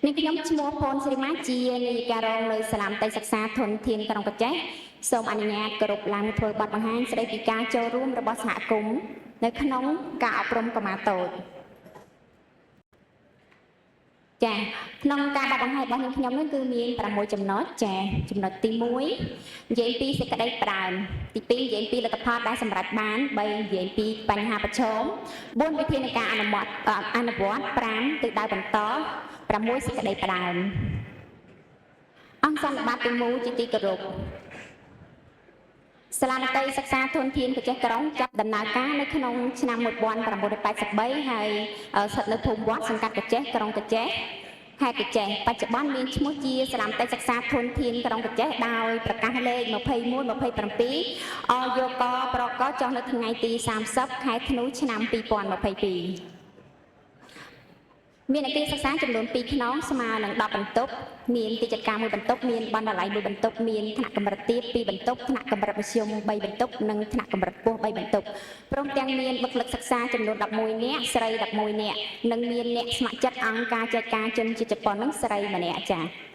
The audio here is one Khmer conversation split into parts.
នេះខ្ញុំឈ្មោះផូនស្រីម៉ាជានាយិការងនៅសាលាមត្តេយ្យសិក្សាធនធានក្រុងកញ្ចេះសូមអនុញ្ញាតគោរពឡើងធ្វើបទបង្ហាញស្ដីពីការចូលរួមរបស់សហគមន៍នៅក្នុងការអប់រំកុមារតូចចាក្នុងការបទបង្ហាញរបស់នាងខ្ញុំនេះគឺមាន6ចំណុចចាចំណុចទី1និយាយពីសេចក្តីផ្ដើមទី2និយាយពីលទ្ធផលដែលសម្រេចបាន3និយាយពីបញ្ហាប្រឈម4វិធានការអនុវត្ត5ទិសដៅបន្ត6សេចក្តីផ្ដើមអង្គសន្និបាតទី1ជាទីគោរពសាលាមត្តេយ្យសិក្សាធនធានកញ្ចេះក្រុងចាប់ដំណើរការនៅក្នុងឆ្នាំ1983ហើយស្ថិតនៅភូមិវត្តសង្កាត់កញ្ចេះក្រុងកញ្ចេះខេត្តកញ្ចេះបច្ចុប្បន្នមានឈ្មោះជាសាលាមត្តេយ្យសិក្សាធនធានក្រុងកញ្ចេះដោយប្រកាសលេខ2127អយកប្រកចុះនៅថ្ងៃទី30ខែធ្នូឆ្នាំ2022មានអគារសិក្សាចំនួន2ខ្នងស្មើនឹង10បន្ទប់មានទីចាត់ការ1បន្ទប់មានបណ្ណាល័យ1បន្ទប់មានថ្នាក់កម្រិតទាប2បន្ទប់ថ្នាក់កម្រិតមធ្យម3បន្ទប់និងថ្នាក់កម្រិតខ្ពស់3បន្ទប់ព្រមទាំងមានបុគ្គលិកសិក្សាចំនួន11នាក់ស្រី11នាក់និងមានអ្នកស្ម័គ្រចិត្តអង្គការចែកការជនជាតិជប៉ុននិងស្រីម្នាក់ចា៎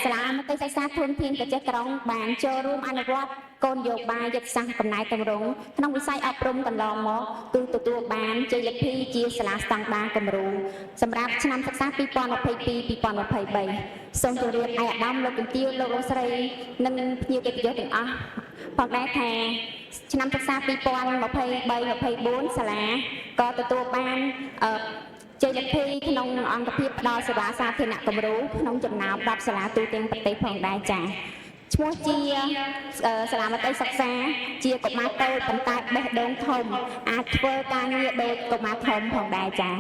សាលាមត្តេយ្យសិក្សាធនធានកញ្ចេះក្រុងបានចូលរួមអនុវត្តគោលនយោបាយយុទ្ធសាស្ត្រកំណែតម្រង់ក្នុងវិស័យអប់រំកន្លងមកគឺទទួលបានជ័យលាភីជាសាលាស្តង់ដារគំរូសម្រាប់ឆ្នាំសិក្សា2022-2023សូមជម្រាបឯកឧត្តមលោកជំទាវលោកលោកស្រីនិងភ្ញៀវកិត្តិយសទាំងអស់ផងដែរថាឆ្នាំសិក្សា2023-24សាលាក៏ទទួលបានជ័យលាភីក្នុងអង្គភាពផ្ដល់សេវាសាធារណៈគំរូក្នុងចំណោម10សាលាទូទាំងប្រទេសផងដែរចា៎ឈ្មោះជាសាលាមត្តេយ្យសិក្សាជាកុមារតូចប៉ុន្តែបេះដូងធំអាចធ្វើការងារដូចកុមារធំផងដែរចា៎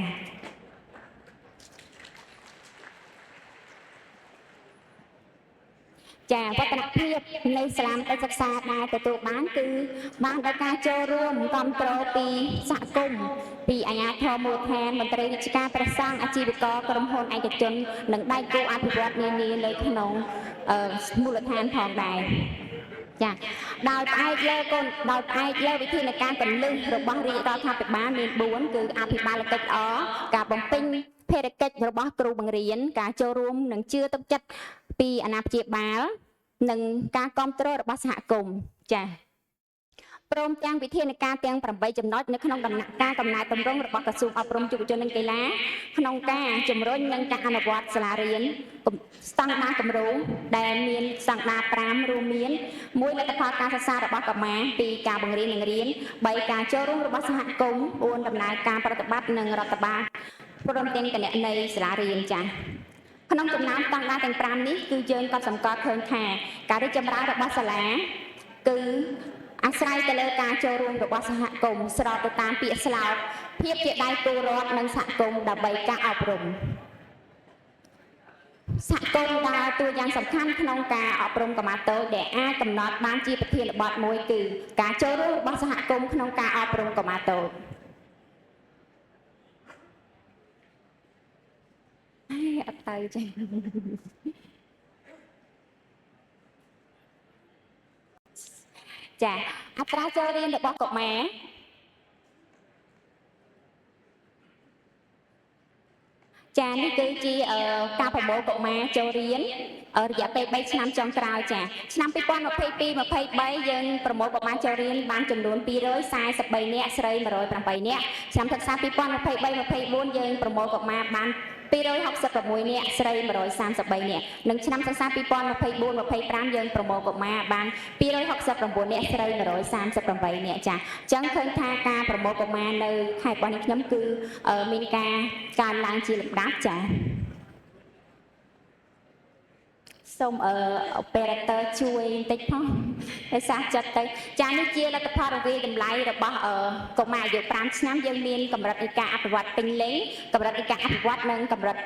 វឌ្ឍនភាពនៃសាលាមត្តេយ្យសិក្សាដែលទទួលបានគឺបានដោយការចូលរួមគ្រប់គ្រងពីសហគមន៍ពីអាជ្ញាធរមូលដ្ឋានមន្ត្រីរាជការព្រះសង្ឃអាជីវករក្រុមហ៊ុនឯកជននិងដៃគូអភិវឌ្ឍនានានៅក្នុងមូលដ្ឋានផងដែរចាដោយផ្អែកលើវិធានការកន្លឹះរបស់រាជរដ្ឋាភិបាលមាន4គឺអភិបាលកិច្ចល្អការបំពេញភារកិច្ចរបស់គ្រូបង្រៀនការចូលរួមនិងជឿទុកចិត្តពីអាណាព្យាបាលនិងការគ្រប់គ្រងរបស់សហគមន៍ចា៎ព្រមទាំងវិធានការទាំង8ចំណុចនៅក្នុងដំណាក់កាលកំណែតម្រង់របស់ក្រសួងអប់រំយុវជននិងកីឡាក្នុងការជំរុញនិងការអនុវត្តសាលារៀនស្តង់ដារគម្រោងដែលមានស្តង់ដារ5រួមមាន1លទ្ធផលការសិក្សារបស់កុមារ2ការបង្រៀននិងរៀន3ការចូលរួមរបស់សហគមន៍4ដំណើរការប្រតិបត្តិនិងរដ្ឋបាលព្រមទាំងគណនេយ្យសាលារៀនចា៎ក្នុងចំណោមស្តង់ដារទាំង5នេះគឺយើងក៏សម្គាល់ឃើញថាការរីកចម្រើនរបស់សាលាគឺអាស្រ័យទៅលើការចូលរួមរបស់សហគមន៍ស្របទៅតាមពាក្យស្លោកភាពជាដៃគូរដ្ឋនិងសហគមន៍ដើម្បីការអប់រំសហគមន៍ដើរតួយ៉ាងសំខាន់ក្នុងការអប់រំកុមារតូចដែលអាចកំណត់បានជាប្រធានបទមួយគឺការចូលរួមរបស់សហគមន៍ក្នុងការអប់រំកុមារតូចអត់ទៅចាអត្រាចូលរៀនរបស់កុមារនេះគឺជាការប្រមូលកុមារចូលរៀនរយៈពេល3ឆ្នាំចុងក្រោយឆ្នាំ2022-23យើងប្រមូលកុមារចូលរៀនបានចំនួន243នាក់ស្រី108នាក់ឆ្នាំសិក្សា2023-24យើងប្រមូលកុមារបាន266នាក់ស្រី133នាក់និងឆ្នាំសិក្សា2024-25យើងប្រមូលកុមារបាន269នាក់ស្រី138នាក់ចា៎អញ្ចឹងឃើញថាការប្រមូលកុមារនៅខេត្តរបស់ខ្ញុំគឺមានការកើនឡើងជាលំដាប់ចា៎សូមoperator ជួយបន្តិចផងឲ្យសាចិត្តទៅនេះជាលទ្ធផលរវាយតម្លៃរបស់កុមារអាយុ5ឆ្នាំយើងមានកម្រិតនៃការអភិវឌ្ឍពេញលេញកម្រិតនៃការអភិវឌ្ឍនិងកម្រិត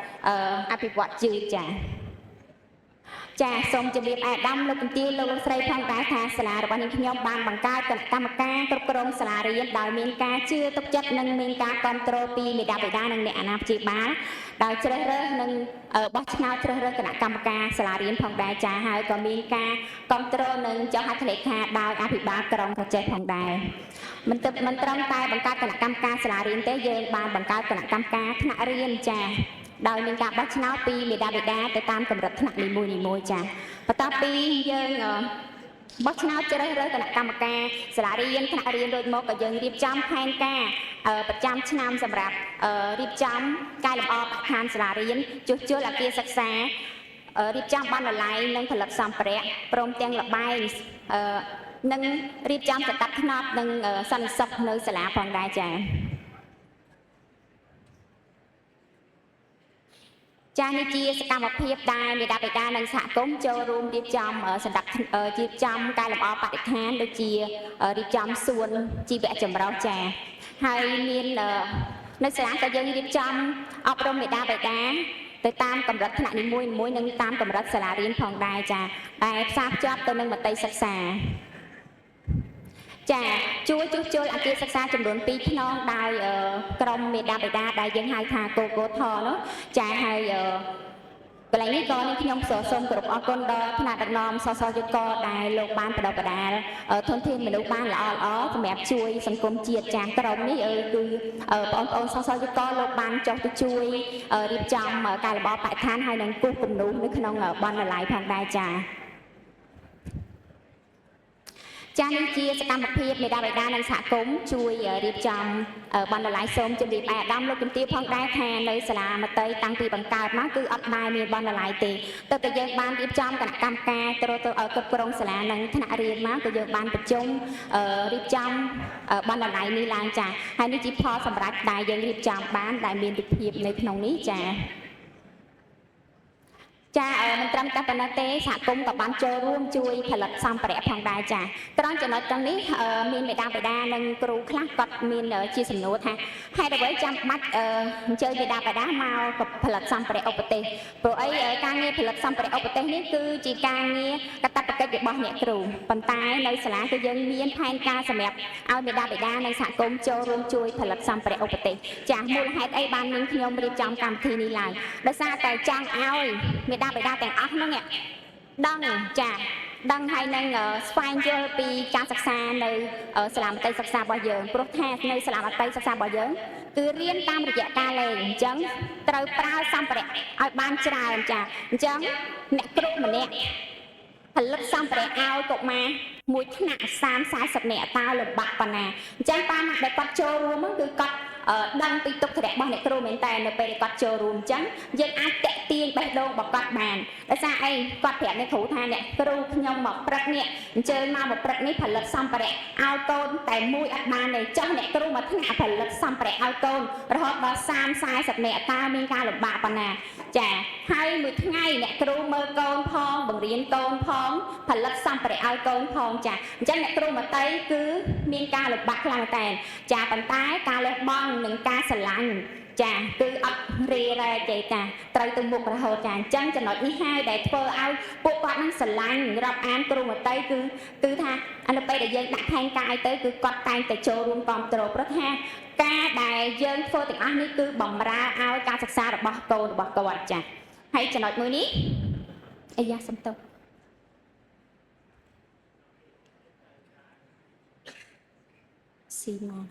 អភិវឌ្ឍយឺតចា ចាសូមជម្រាបអាដាមលោកជំទាវលោកស្រីផងដែរថាសាលារបស់នាងខ្ញុំបានបង្កើតគណៈកម្មការគ្រប់គ្រងសាលារៀនដោយមានការជឿទុកចិត្តនិងមានការគ្រប់គ្រងពីមេដាបេដានិងអ្នកអាណាព្យាបាលដោយជ្រើសរើសនិងបោះឆ្នោតជ្រើសរើសគណៈកម្មការសាលារៀនផងដែរចាហើយក៏មានការគ្រប់គ្រងនិងចុះហត្ថលេខាដោយអភិបាលក្រុងប្រជេផងដែរមិនត្រឹមតែបង្កើតគណៈកម្មការសាលារៀនទេយើងបានបង្កើតគណៈកម្មការថ្នាក់រៀនចាដោយមានការបោះឆ្នោតពីមេដាបេដាទៅតាមកម្រិតថ្នាក់នីមួយៗចាបន្ទាប់ពីយើងបោះឆ្នោតជ្រើសរើសគណៈកម្មការសាលារៀនថ្នាក់រៀនរួចមកក៏យើងរៀបចំផែនការប្រចាំឆ្នាំសម្រាប់រៀបចំកែលម្អបរិស្ថានសាលារៀនជួសជុលអគារសិក្សារៀបចំបណ្ណាល័យនិងផលិតសម្ភារៈព្រមទាំងល្បែងនិងរៀបចំសណ្ដាប់ធ្នាប់និងសន្តិសុខនៅសាលាផងដែរចាចានេះជាសកម្មភាពដែលមេដាបេដានិងសហគមន៍ចូលរួមរៀបចំសម្រាប់រៀបចំកែលម្អបរិស្ថានដូចជារៀបចំសួនជីវៈចម្រុះចាហើយមាននៅសាលាក៏យើងរៀបចំអប់រំមេដាបេដាទៅតាមកម្រិតថ្នាក់នីមួយៗនិងតាមកម្រិតសាលារៀនផងដែរចាដែលផ្សារភ្ជាប់ទៅនឹងមតិសិក្សាចាជួយជួសជុលអគារសិក្សាចំនួន2ខ្នងដោយក្រុមមេដាបេដាដែលយើងហៅថាកូកូថនោះចាហើយកន្លែងនេះក៏នេះខ្ញុំសូមគោរពអរគុណដល់ថ្នាក់ដឹកនាំសសយុទ្ធកដែលលោកបានបដិបដាលធនធានមនុស្សបានល្អសម្រាប់ជួយសង្គមជាតិចាក្រុមនេះគឺបងប្អូនសសយុទ្ធកលោកបានចុះទៅជួយរៀបចំកែលម្អបរិស្ថានហើយនឹងគូសគំនូសនៅក្នុងបណ្ណាល័យផងដែរចាចានេះជាសកម្មភាពមេដាបេដានិងសហគមន៍ជួយរៀបចំបណ្ណាល័យសូមជម្រាបអាដាមលោកជំទាវផងដែរថានៅសាលាមត្តេយ្យតាំងពីបង្កើតមកគឺអត់ដែលមានបណ្ណាល័យទេតែយើងបានរៀបចំគណៈកម្មការទៅគ្រប់គ្រងសាលានិងថ្នាក់រៀនមកក៏យើងបានប្រជុំរៀបចំបណ្ណាល័យនេះឡើងចាហើយនេះជាផលសម្រាប់ដែលយើងរៀបចំបានដែលមានរូបភាពនៅក្នុងនេះចាចាមិនត្រឹមតែប៉ុណ្ណោះទេសហគមន៍ក៏បានចូលរួមជួយផលិតសម្ភារៈផងដែរចាត្រង់ចំណុចទាំងនេះមានមេដាបេដានិងគ្រូខ្លះគាត់មានជាសំណួរថាហេតុអ្វីចាំបាច់អញ្ជើញមេដាបេដាមកផលិតសម្ភារៈឧបទេសព្រោះអីការងារផលិតសម្ភារៈឧបទេសនេះគឺជាការងារកាតព្វកិច្ចរបស់អ្នកគ្រូប៉ុន្តែនៅសាលាគឺយើងមានផែនការសម្រាប់ឲ្យមេដាបេដានិងសហគមន៍ចូលរួមជួយផលិតសម្ភារៈឧបទេសចាមូលហេតុអីបានមានខ្ញុំរៀបចំកម្មវិធីនេះឡើងដោយសារតែចង់ឲ្យមេដាបេដាទាំងអស់ហ្នឹងដឹងចាដឹងហើយនឹងស្វែងយល់ពីការសិក្សានៅសាលាមត្តេយ្យសិក្សារបស់យើងព្រោះថានៅសាលាមត្តេយ្យសិក្សារបស់យើងគឺរៀនតាមរយៈការលេងអញ្ចឹងត្រូវប្រើសម្ភារៈឲ្យបានច្រើនចាអញ្ចឹងអ្នកគ្រូម្នាក់ផលិតសម្ភារៈឲ្យកុមារមួយថ្នាក់30-40នាក់តើលំបាកប៉ុណ្ណាអញ្ចឹងតាមដែលគាត់ចូលរួមហ្នឹងគឺគាត់ដឹងពីទុក្ខធុរៈរបស់អ្នកគ្រូមែនតើនៅពេលដែលគាត់ចូលរួមអញ្ចឹងយើងអាចតាក់ទាញបេះដូងរបស់គាត់បានដោយសារអីគាត់ប្រាប់អ្នកគ្រូថាអ្នកគ្រូខ្ញុំមកព្រឹកនេះអញ្ជើញមកព្រឹកនេះផលិតសម្ភារៈឲ្យកូនតែមួយអត់បានទេចុះអ្នកគ្រូមកថ្នាក់ផលិតសម្ភារៈឲ្យកូនរហូតដល់30-40នាក់តើមានការលំបាកប៉ុណ្ណាចាហើយមួយថ្ងៃអ្នកគ្រូមើលកូនផងបង្រៀនកូនផងផលិតសម្ភារៈឲ្យកូនផងចាអញ្ចឹងអ្នកគ្រូមកតីគឺមានការលំបាកខ្លាំងតែចាប៉ុន្តែការលះបង់និងការស្រឡាញ់ចាគឺអត់រីរ៉ែទេចាត្រូវទៅមុខរហូតចាអញ្ចឹងចំណុចនេះហើយដែលធ្វើឲ្យពួកគាត់នឹងស្រឡាញ់រាប់អានគ្រូមត្តេយ្យគឺថានៅពេលដែលយើងដាក់ផែនការឲ្យទៅគឺគាត់តែងតែចូលរួមគ្រប់គ្រងព្រោះថាការដែលយើងធ្វើទាំងអស់នេះគឺបំរើឲ្យការសិក្សារបស់កូនរបស់គាត់ចាហើយចំណុចមួយនេះអាយ៉ាសំទោសស៊ីមក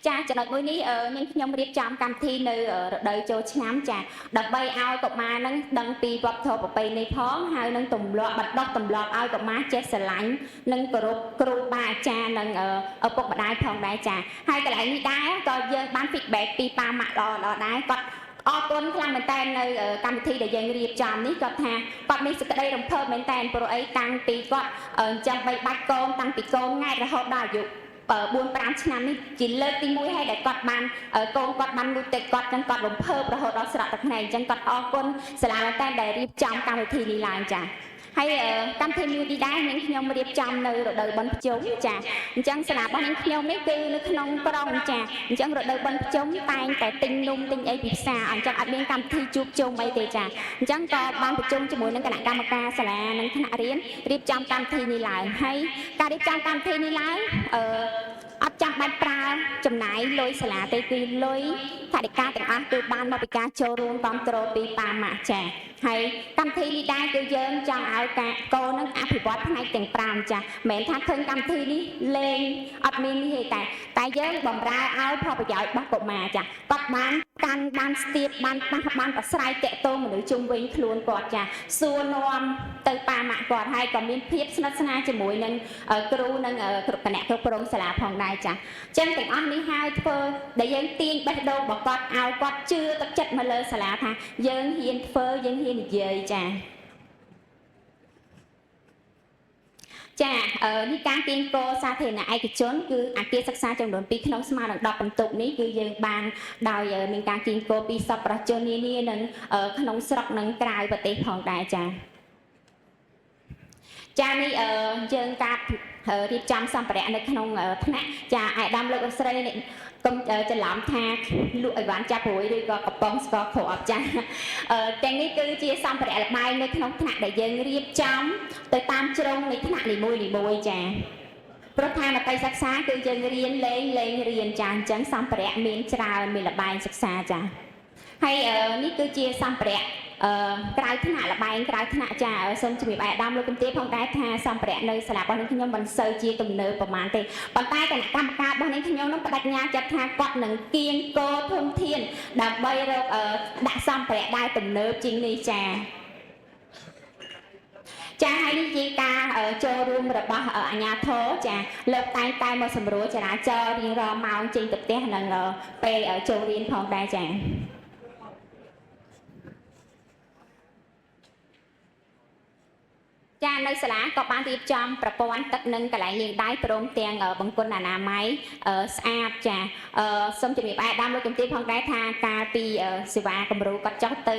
ចាចំណុចមួយនេះនាងខ្ញុំរៀបចំកម្មវិធីនៅរដូវចូលឆ្នាំចាដើម្បីឲ្យកុមារនឹងដឹងពីវប្បធម៌ប្រពៃណីផងហើយនឹងទម្លាប់បណ្ដុះទម្លាប់ឲ្យកុមារចេះស្រឡាញ់និងគោរពគ្រូបាអាចារ្យនិងឪពុកម្ដាយផងដែរចាហើយកន្លែងនេះដែរក៏យើងបាន feedback ពីប៉ាម៉ាក់ល្អដែរគាត់អរគុណខ្លាំងមែនតើនៅកម្មវិធីដែលយើងរៀបចំនេះគាត់ថាគាត់មានសេចក្តីរំភើបមែនតើព្រោះអីតាំងពីគាត់ចាំបីបាច់កូនតាំងពីកូនង៉ែតរហូតដល់អាយុ4-5 ឆ្នាំនេះជាលើកទី1ហើយដែលគាត់បានកូនគាត់បានលុយតិចគាត់ចឹងគាត់រំភើបរហូតដល់ស្រក់ទឹកភ្នែកអញ្ចឹងគាត់អរគុណសាលាមែនតើដែលរៀបចំកម្មវិធីនេះឡើងចា ហើយកម្មវិធីមួយនេះដែរនឹងខ្ញុំរៀបចំនៅរដូវបុណ្យភ្ជុំចាអញ្ចឹងសាលារបស់នាងខ្ញុំនេះគឺនៅក្នុងក្រុងចាអញ្ចឹងរដូវបុណ្យភ្ជុំតែងតែទិញនំទិញអីពីផ្សារអញ្ចឹងអត់មានកម្មវិធីជួបជុំអីទេចាអញ្ចឹងក៏បានប្រជុំជាមួយនឹងគណៈកម្មការសាលានិងថ្នាក់រៀនរៀបចំកម្មវិធីនេះឡើងហើយការរៀបចំកម្មវិធីនេះឡើងអត់ចាំបាច់ប្រើចំណាយលុយសាលាទេគឺលុយថវិកាទាំងអស់គឺបានមកពីការចូលរួមគ្រប់គ្រងពីប៉ាម៉ាក់ចាហើយកម្មវិធីនេះដែរគឺយើងចង់ឲ្យការកោនឹងអភិវឌ្ឍផ្នែកទាំង5ចាមិនមែនថាឃើញកម្មវិធីនេះលេងអត់មាននេះទេតែយើងបំរើឲ្យផលប្រយោជន៍របស់កុមារចាគាត់បានកាន់បានស្ទាបបានប៉ះបានប្រស្រ័យតាក់ទងមនុស្សជុំវិញខ្លួនគាត់ចាសួរនាំទៅប៉ាម៉ាក់គាត់ហើយក៏មានភាពស្និទ្ធស្នាលជាមួយនឹងគ្រូនិងគ្រប់គណៈគ្រប់គ្រងសាលាផងដែរចាចឹងទាំងអស់នេះហើយធ្វើដែលយើងទាញបេះដូងរបស់គាត់ឲ្យគាត់ជឿទឹកចិត្តមកលើសាលាថាយើងហ៊ានធ្វើយើងហ៊ាននិយាយចាចានេះការគៀងគរសាធារណៈឯកជនគឺអគារសិក្សាចំនួន2ក្នុងស្មើនឹង10បន្ទប់នេះគឺយើងបានដោយមានការគៀងគរពីសប្បុរសជននានានិងក្នុងស្រុកនិងក្រៅប្រទេសផងដែរចានេះយើងការរៀបចំសម្ភារៈនៅក្នុងថ្នាក់ចាអាយដាមលោកស្រីកុំច្រឡំថាលក់អីវ៉ាន់ចាប់ព្រួយឬក៏កំប៉ុងស្ករគ្រាប់ចាទាំងនេះគឺជាសម្ភារៈលបែងនៅក្នុងថ្នាក់ដែលយើងរៀបចំទៅតាមជ្រុងនៃថ្នាក់នីមួយចាព្រោះថាមតិសិក្សាគឺយើងរៀនលេងរៀនចាអញ្ចឹងសម្ភារៈមានច្រើនមានលបែងសិក្សាចាហើយនេះគឺជាសម្ភារៈក្រៅថ្នាក់លបែងក្រៅថ្នាក់ចាសូមជំរាបអាយដាមលោកជំទាវផងដែរថាសម្ភារៈនៅសាលារបស់នាងខ្ញុំមិនសូវជាទំនើបប្រហែលទេប៉ុន្តែគណៈកម្មការរបស់នាងខ្ញុំនឹងបដិញ្ញាចាត់ថាគាត់នឹងគៀងគរធនធានដើម្បីរកដាក់សម្ភារៈដែលទំនើបជាងនេះចាហើយនេះជាការចូលរួមរបស់អាជ្ញាធរចាលើកតែមកសម្រួលចរាចរណ៍រៀងរាល់ម៉ោងចេញទៅផ្ទះនិងពេលចូលរៀនផងដែរចានៅសាលាក៏បានរៀបចំប្រព័ន្ធទឹកនិងកន្លែងលាងដៃព្រមទាំងបង្គន់អនាម័យស្អាតចាសូមជម្រាបអាយដាមលោកជំទាវផងដែរថាកាលពីសេវាគំរូគាត់ចុះទៅ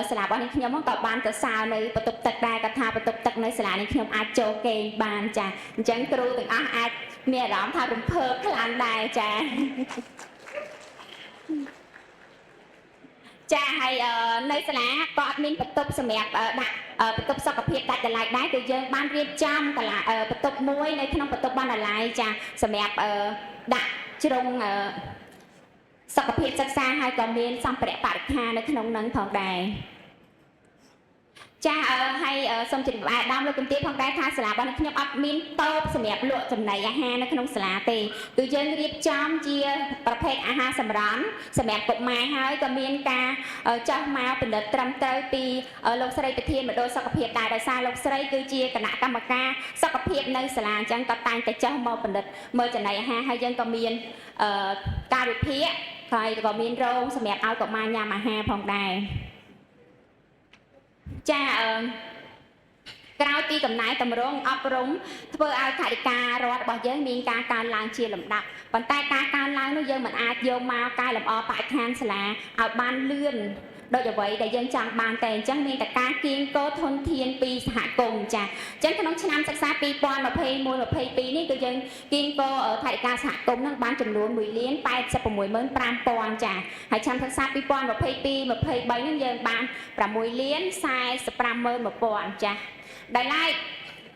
សាលារបស់នាងខ្ញុំក៏បានទៅសាលនៅបន្ទប់ទឹកដែរគាត់ថាបន្ទប់ទឹកនៅសាលានាងខ្ញុំអាចចូលគេងបានចាអញ្ចឹងគ្រូទាំងអស់អាចមានអារម្មណ៍ថារំភើបខ្លាំងដែរចាហើយនៅសាលាក៏អត់មានបន្ទប់សម្រាប់ដាក់បន្ទប់សុខភាពដាច់ដライដែរគឺយើងបានរៀបចំបន្ទប់មួយនៅក្នុងបន្ទប់បណ្ណាល័យចាសម្រាប់ដាក់ជ្រុងសុខភាពសិក្សាហើយក៏មានសម្ភារៈបរិក្ខារនៅក្នុងនឹងផងដែរហើយសូមជម្រាបអាយដាមលោកជំទាវផងដែរថាសាលារបស់ខ្ញុំអត់មានតូបសម្រាប់លក់ចំណីអាហារនៅក្នុងសាលាទេគឺយើងរៀបចំជាប្រភេទអាហារសម្រន់សម្រាប់កុមារហើយក៏មានការចោះមកពិនិត្យត្រឹមត្រូវពីលោកស្រីប្រធានមណ្ឌលសុខភាពដែរដោយសារលោកស្រីគឺជាគណៈកម្មការសុខភាពនៅសាលាអញ្ចឹងក៏តែងតែចោះមកពិនិត្យមើលចំណីអាហារហើយយើងក៏មានការវិភាគហើយក៏មានរោងសម្រាប់ឲ្យកុមារញ៉ាំអាហារផងដែរក្រៅពីកំណែតម្រង់អប់រំធ្វើឲ្យថវិការដ្ឋរបស់យើងមានការកើនឡើងជាលំដាប់ប៉ុន្តែការកើនឡើងនោះយើងមិនអាចយកមកកែលម្អបរិស្ថានសាលាឲ្យបានលឿនដូចអ្វីដែលយើងចង់បានតែអញ្ចឹងមានតែការគៀងគរធនធានពីសហគមន៍ចាអញ្ចឹងក្នុងឆ្នាំសិក្សា2021-22នេះគឺយើងគៀងគរថវិកាសហគមន៍នឹងបានចំនួន1,86,500,000ចាហើយឆ្នាំសិក្សា2022-23នេះយើងបាន6,45,100,000ចាដែលឡែក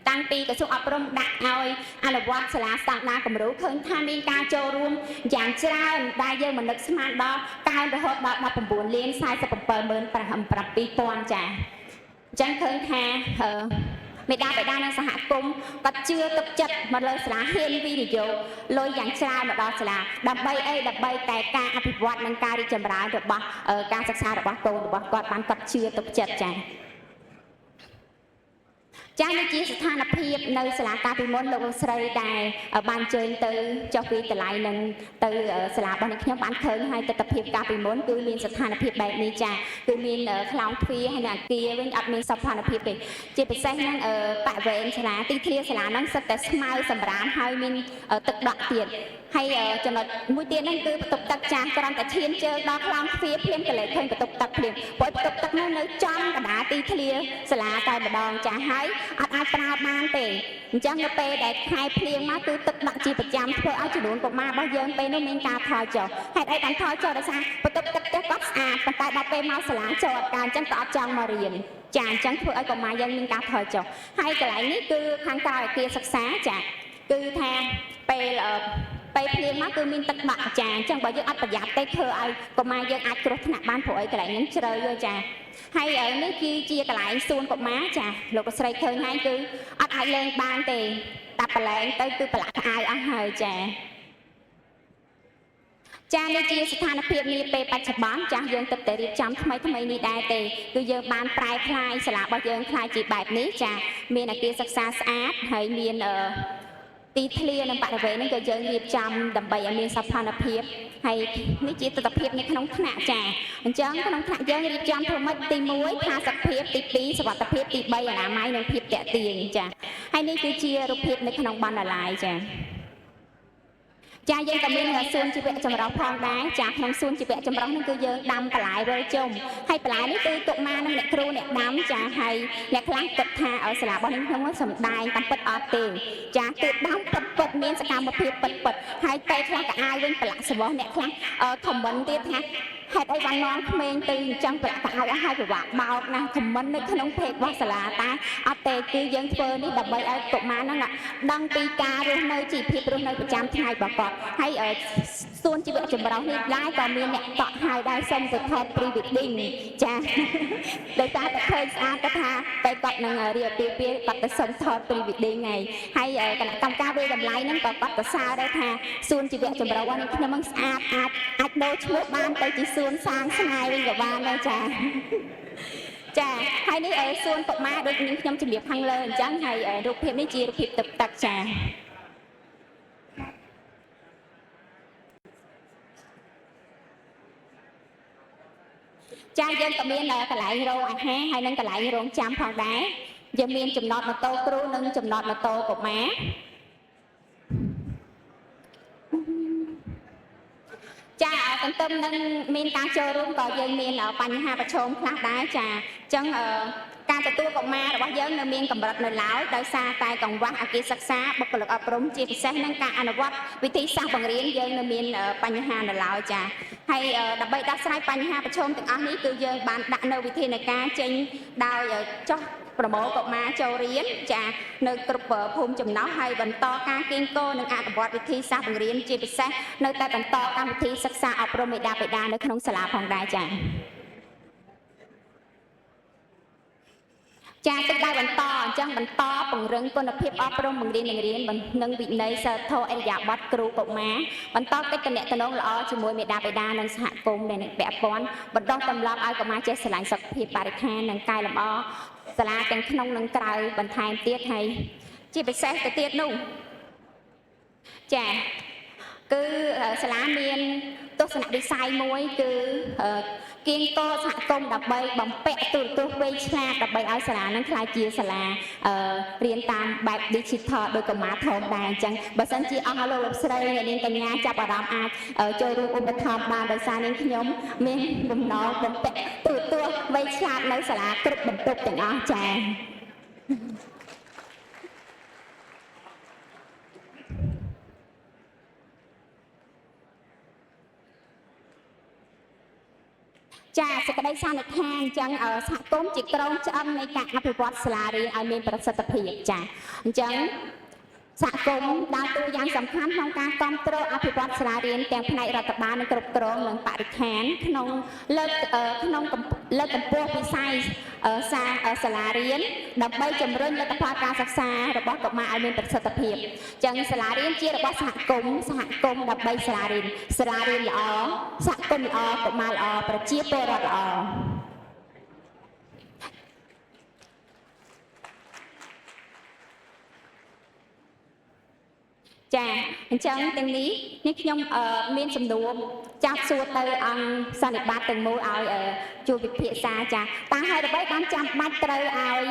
តាំងពីក្រសួងអប់រំដាក់ឲ្យអនុវត្តសាលាស្តង់ដារគំរូឃើញថាមានការចូលរួមយ៉ាងច្រើនដែលយើងមិននឹកស្មានដល់កើនរហូតដល់19,47,700,000ចាអញ្ចឹងឃើញថាមេដាបេដានិងសហគមន៍ក៏ជឿទុកចិត្តមកលើសាលាហ៊ានវិនិយោគលុយយ៉ាងច្រើនមកដល់សាលាដើម្បីតែការអភិវឌ្ឍនិងការរីកចម្រើនរបស់ការសិក្សារបស់កូនរបស់គាត់បានគាត់ជឿទុកចិត្តចានេះជាស្ថានភាពនៅសាលាកាលពីមុនលោកស្រីដែលបានអញ្ជើញទៅចុះពីតម្លៃនឹងទៅសាលារបស់ខ្ញុំបានឃើញហើយទស្សនវិជ្ជាកាលពីមុនគឺមានស្ថានភាពបែបនេះចាគឺមានខ្លោងទ្វារហើយនៅអគារវិញអត់មានសោភ័ណភាពទេជាពិសេសនឹងបរិវេណសាលាទីធ្លាសាលាហ្នឹងសិតតែស្មៅសម្រាមហើយមានទឹកដក់ទៀត ហើយចំណុចមួយទៀតហ្នឹងគឺបន្ទប់ទឹកចាស់គ្រាន់តែឈានជើងដល់ខ្លោងទ្វារភ្លាមកលេចឃើញបន្ទប់ទឹកភ្លាមព្រោះបន្ទប់ទឹកនោះនៅចំកណ្ដាលទីធ្លាសាលាតែម្ដងចាស់ហើយអត់អាចប្រើបានទេអញ្ចឹងនៅពេលដែលខែភ្លៀងមកគឺទឹកដាក់ជាប្រចាំធ្វើឲ្យចំនួនកុមាររបស់យើងពេលនោះមានការថយចុះហេតុអីបានថយចុះដោយសារបន្ទប់ទឹកផ្ទះគាត់ស្អាតប៉ុន្តែដល់ពេលមកសាលាចូលអត់ការអញ្ចឹងក៏អត់ចង់មករៀនចាអញ្ចឹងធ្វើឲ្យកុមារយើងមានការថយចុះហើយកន្លែងនេះគឺខាងក្រៅអគារសិក្សាចាគឺថាពេលភ្លៀងមកគឺមានទឹកដាក់ចាអញ្ចឹងបើយើងអត់ប្រយ័ត្នទេធ្វើឲ្យកុមារយើងអាចគ្រោះថ្នាក់បានព្រោះអីកន្លែងហ្នឹងជ្រៅចាហើយនេះគឺជាកន្លែងសួនកុមារចាលោកស្រីឃើញហើយគឺអត់អាចលេងបានទេតែប្រឡែងទៅគឺប្រឡាក់ក្អាយអស់ហើយចានេះជាស្ថានភាពនាពេលបច្ចុប្បន្នចាស់យើងទឹកតែរៀបចំថ្មីនេះដែរទេគឺយើងបានប្រែក្លាយសាលារបស់យើងក្លាយជាបែបនេះចាមានអគារសិក្សាស្អាតហើយមានទីធ្លានិងបរិវេណនេះក៏យើងរៀបចំដើម្បីឲ្យមានសោភ័ណភាពហើយនេះជាទស្សនវិជ្ជានៅក្នុងថ្នាក់ចាអញ្ចឹងក្នុងថ្នាក់យើងរៀបចំធ្វើម៉េចទី1ផាសុកភាពទី2សុវត្ថិភាពទី3អនាម័យនិងភាពតាក់ទាញចាហើយនេះគឺជារូបភាពនៅក្នុងបណ្ណាល័យចាយើងក៏មានសួនជីវៈចម្រុះផងដែរចាក្នុងសួនជីវៈចម្រុះនេះគឺយើងដាំបន្លែវិលជុំហើយបន្លែនេះគឺកុមារនិងអ្នកគ្រូអ្នកដាំចាហើយអ្នកខ្លះគិតថាឲ្យសាលារបស់នេះខ្ញុំសំដែងតាមពិតអត់ទេចាគឺដាំពិតមានសកម្មភាពពិតហើយពេលខ្លះក៏អាយវិញប្រឡាក់សបោះអ្នកខ្លះខមមិនទៀតថាហេតុអីបាននាំក្មេងទៅអញ្ចឹងប្រឡាក់ឲ្យពិបាកបោកណាខមមិននៅក្នុងពេករបស់សាលាតែអត់ទេគឺយើងធ្វើនេះដើម្បីឲ្យកុមារហ្នឹងដឹងពីការរស់នៅជីវភាពរស់នៅប្រចាំថ្ងៃរបស់គាត់ហើយសួនជីវៈចម្រុះនេះដែរក៏មានអ្នកតក់ហើយដែរសុំទៅថត pre-wedding ចាដោយសារតែឃើញស្អាតគាត់ថាតែគាត់នឹងរៀបពីគាត់ទៅសុំថត pre-wedding ហើយគណៈកម្មការវិតម្លៃហ្នឹងក៏គាត់សរសើរដែរថាសួនជីវៈចម្រុះនេះខ្ញុំនឹងស្អាតអាចដូរឈ្មោះបានទៅជាសួនសាងស្នេហ៍វិញក៏បានដែរចាហើយនេះសួនកុមារដូចនាងខ្ញុំជំរាបខាងលើអញ្ចឹងហើយរូបភាពនេះជារូបភាពទឹកចាយើងក៏មានកន្លែងរោងអាហារហើយនិងកន្លែងរោងចាំផងដែរយើងមានចំណតម៉ូតូគ្រូនិងចំណតម៉ូតូកុមារទន្ទឹមនឹងមានការចូលរួមក៏យើងមានបញ្ហាប្រឈមខ្លះដែរចាអញ្ចឹងការទទួលកុមាររបស់យើងនៅមានកម្រិតនៅឡើយដោយសារតែកង្វះអគារសិក្សាបុគ្គលិកអប់រំជាពិសេសនឹងការអនុវត្តវិធីសាស្ត្របង្រៀនយើងនៅមានបញ្ហានៅឡើយចាហើយដើម្បីដោះស្រាយបញ្ហាប្រឈមទាំងអស់នេះគឺយើងបានដាក់នៅវិធានការចេញដោយចុះប្រមូលកុមារចូលរៀនចានៅគ្រប់ភូមិចំណោះហើយបន្តការគៀងគរនិងអនុវត្តវិធីសាស្ត្របង្រៀនជាពិសេសនៅតែបន្តកម្មវិធីសិក្សាអប់រំមេដាបេដានៅក្នុងសាលាផងដែរចាទឹកដៃបន្តអញ្ចឹងបន្តពង្រឹងគុណភាពអប់រំបង្រៀននិងវិន័យសីលធម៌អរិយាប័ត្រគ្រូកុមារបន្តកិច្ចទំនាក់ទំនងល្អជាមួយមេដាបេដានិងសហគមន៍ដែលពាក់ព័ន្ធបន្តទម្លាប់ឲ្យកុមារចេះស្រឡាញ់សុខភាពបរិស្ថាននិងកែលម្អសាលាទាំងក្នុងនិងក្រៅបន្ថែមទៀតហើយជាពិសេសទៅទៀតនោះចាគឺសាលាមានទស្សនវិស័យមួយគឺគៀងគរសហគមន៍ដើម្បីបំពាក់ទូរទស្សន៍វែងឆ្លាតដើម្បីឲ្យសាលានឹងក្លាយជាសាលារៀនតាមបែប digital ដោយកុមារធំដែរអញ្ចឹងបើសិនជាអស់លោកស្រីអ្នកនាងកញ្ញាចាប់អារម្មណ៍អាចចូលរួមឧបត្ថម្ភបានដោយសារនាងខ្ញុំមានបំណងបំពាក់ទូរទស្សន៍វែងឆ្លាតនៅសាលាគ្រប់បន្ទប់ទាំងអស់ចា៎សេចក្តីសន្និដ្ឋានអញ្ចឹងសហគមន៍ជាក្រុមឆ្អឹងនៃការអភិវឌ្ឍសាលារៀនឲ្យមានប្រសិទ្ធភាពចាអញ្ចឹងសហគមន៍ដើរតួយ៉ាងសំខាន់ក្នុងការគ្រប់គ្រងអភិវឌ្ឍសាលារៀនទាំងផ្នែករដ្ឋបាលនិងគ្រប់គ្រងនិងបរិស្ថានក្នុងលើកកម្ពស់វិស័យសាលារៀនដើម្បីជំរុញលទ្ធផលការសិក្សារបស់កុមារឲ្យមានប្រសិទ្ធភាពអញ្ចឹងសាលារៀនជារបស់សហគមន៍ដើម្បីសាលារៀនល្អសហគមន៍ល្អកុមារល្អប្រជាពលរដ្ឋល្អចាអញ្ចឹងទាំងនេះខ្ញុំមានសំណួរចាប់សួរទៅអង្គសន្និបាតទាំងមូលឲ្យជួយពិភាក្សាចាតើហេតុអ្វីបានចាំបាច់ត្រូវឲ្យ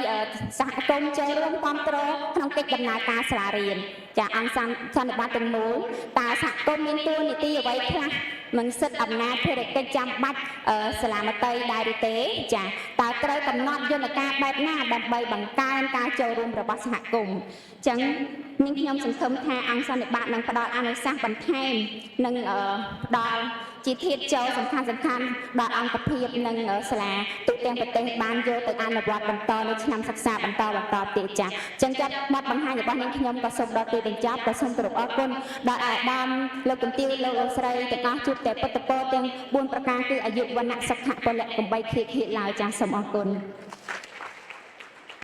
សហគមន៍ចូលរួមគ្រប់គ្រងក្នុងកិច្ចដំណើរការសាលារៀន ចាអង្គសន្និបាតទាំងមូលតើសហគមន៍មានតួនាទីអ្វីខ្លះមិនសិទ្ធិអំណាចភារកិច្ចចាំបាច់សាលាមត្តេយ្យដែរឬទេចាតើត្រូវកំណត់យន្តការបែបណាដើម្បីបង្កើនការចូលរួមរបស់សហគមន៍អញ្ចឹងនាងខ្ញុំសង្ឃឹមថាអង្គសន្និបាតនឹងផ្ដល់អនុសាសន៍បន្ថែមនិងផ្ដល់ជាធាតុចូលសំខាន់ដល់អង្គភាពនិងសាលាទូទាំងប្រទេសបានយកទៅអនុវត្តបន្តនៅឆ្នាំសិក្សាបន្តទៀតចា៎អញ្ចឹងចាប់បទបង្ហាញរបស់នាងខ្ញុំក៏សូមដល់ទីបញ្ចប់ក៏សូមគោរពអរគុណដល់អាដាមលោកកន្ទាវលោកស្រីទាំងអស់ជួបតែពុទ្ធពរទាំង4ប្រការគឺអាយុវណ្ណៈសុខៈពលៈកំបីឃ្លៀកឃ្លាតឡើយចា៎សូមអរគុណ